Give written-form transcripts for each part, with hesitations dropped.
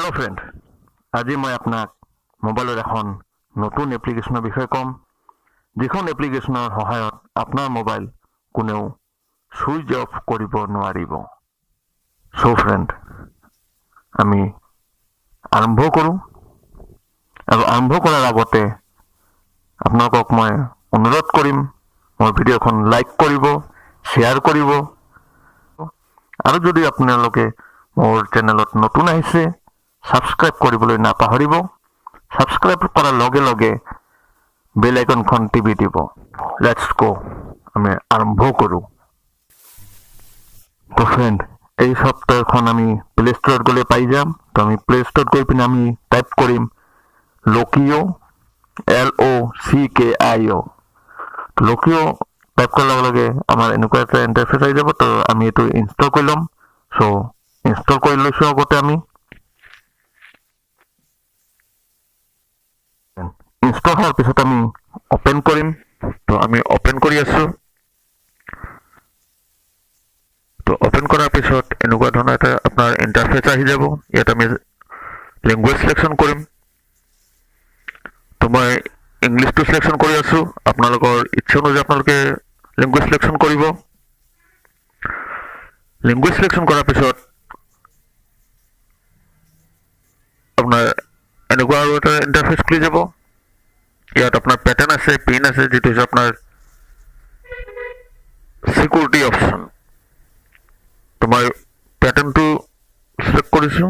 Hello friend, आज मैं आपनाक mobile एखन नतुन एप्लिकेशনৰ বিষয়ে কম যিখন এপ্লিকেশনৰ সহায়ত আপনাৰ মোবাইল কোনেও সুইচ অফ কৰিব নোৱাৰিব। সো ফ্ৰেন্ড, আমি আৰম্ভ কৰোঁ আৰু আৰম্ভ কৰাৰ আগতে আপোনালোকক মই অনুৰোধ কৰিম মোৰ ভিডিঅ'খন লাইক কৰিব, শ্বেয়াৰ কৰিব আৰু যদি আপোনালোকে মোৰ চেনেলত নতুন আহিছে সাবস্ক্ৰাইব কৰিবলৈ নাপাহৰিব। সাবস্ক্ৰাইব কৰাৰ লগে লগে বেল আইকনখন টিপি দিব। লেটস গো, আমি আৰম্ভ কৰোঁ। তো ফ্ৰেন্ড, এই সফটওয়্যাৰখন আমি প্লে স্টোৰত গ'লে পাই যাম। তো আমি প্লে স্টোৰত গৈ পিনে আমি টাইপ কৰিম লোকিও, LOCKIO। লোকিও টাইপ কৰাৰ লগে লগে আমাৰ এনেকুৱা এটা ইণ্টাৰফেচ আহি যাব। তো আমি এইটো ইনষ্টল কৰি ল'ম। সো ইনষ্টল কৰি লৈছোঁ। আগতে আমি ইনষ্টল হোৱাৰ পিছত আমি ওপেন কৰিম। তো আমি ওপেন কৰি আছোঁ। তো ওপেন কৰাৰ পিছত এনেকুৱা ধৰণৰ এটা আপোনাৰ ইণ্টাৰফেচ আহি যাব। ইয়াত আমি লেংগুৱেজ সিলেকশ্যন কৰিম। তো মই ইংলিছটো সিলেকশ্যন কৰি আছোঁ। আপোনালোকৰ ইচ্ছা অনুযায়ী আপোনালোকে লেংগুৱেজ সিলেকশ্যন কৰিব। লেংগুৱেজ সিলেকশ্যন কৰাৰ পিছত আপোনাৰ এনেকুৱা আৰু এটা ইণ্টাৰফেচ খুলি যাব। ইয়াত আপোনাৰ প্যাটাৰ্ন আছে, পিন আছে, যেটো হৈছে আপোনাৰ সিকিউৰিটি অপশ্যন। তো মই প্যাটাৰ্নটো সিলেক্ট কৰিছোঁ।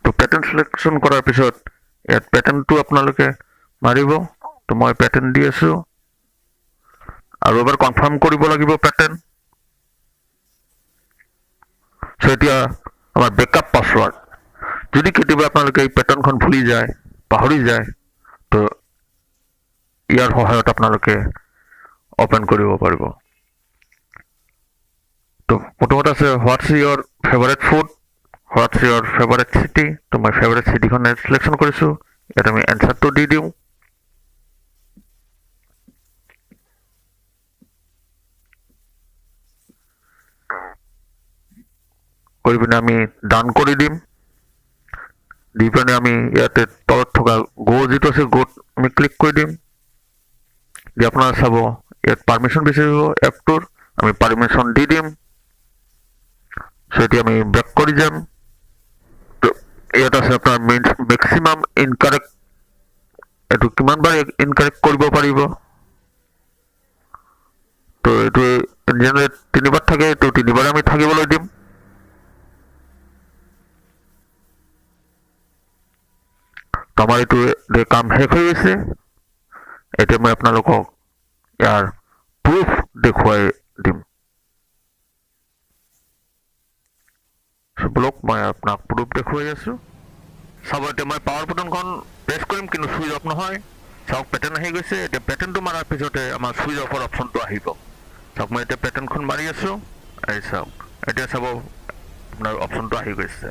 তো প্যাটাৰ্ন সিলেকশ্যন কৰাৰ পিছত ইয়াত প্যাটাৰ্নটো আপোনালোকে মাৰিব। তো মই প্যাটাৰ্ন দি আছোঁ আৰু এবাৰ কনফাৰ্ম কৰিব লাগিব প্যাটাৰ্ন। সো এতিয়া আমাৰ বেকআপ পাছৱৰ্ড, যদি কেতিয়াবা আপোনালোকে এই প্যাটাৰ্নখন ভুলি যায়, পাহৰি যায়, তো ইয়াৰ সহায়ত আপোনালোকে ওপেন কৰিব পাৰিব। তো প্ৰথমতে আছে হোৱাটছ ইয়ৰ ফেভাৰেট ফুড, হোৱাটছ ইয়ৰ ফেভাৰেট চিটি। তো মই ফেভাৰেট চিটিখন সিলেকশ্যন কৰিছোঁ। ইয়াত আমি এনচাৰটো দি দিওঁ। কৰি পিনে আমি ডান কৰি দিম। দি পিনে আমি ইয়াতে তলত থকা গো যিটো আছে গোত আমি ক্লিক কৰি দিম। দি আপোনাৰ চাব ইয়াত পাৰ্মিশ্যন বিচাৰিব এপটোৰ, আমি পাৰ্মিশ্যন দি দিম। সো এতিয়া আমি বেক কৰি যাম। তো ইয়াত আছে আপোনাৰ মেক্সিমাম ইনকাৰেক্ট, এইটো কিমানবাৰ ইনকাৰেক্ট কৰিব পাৰিব। তো এইটো জেনেৰেট 3বাৰ থাকে, তো 3বাৰ আমি থাকিবলৈ দিম। আমাৰ এইটো কাম শেষ হৈ গৈছে। এতিয়া মই আপোনালোকক ইয়াৰ প্ৰুফ দেখুৱাই দিম। ব্লক মই আপোনাক প্ৰুফ দেখুৱাই আছোঁ। চাব, এতিয়া মই পাৱাৰ বাটনখন প্ৰেছ কৰিম, কিন্তু চুইচ অফ নহয়। চাওক, পেটাৰ্ণ আহি গৈছে। এতিয়া পেটাৰ্ণটো মাৰাৰ পিছতে আমাৰ চুইচ অফৰ অপশ্যনটো আহিব। চাওক, মই এতিয়া পেটাৰ্ণখন মাৰি আছোঁ। এই চাওক, এতিয়া চাব আপোনাৰ অপশ্যনটো আহি গৈছে।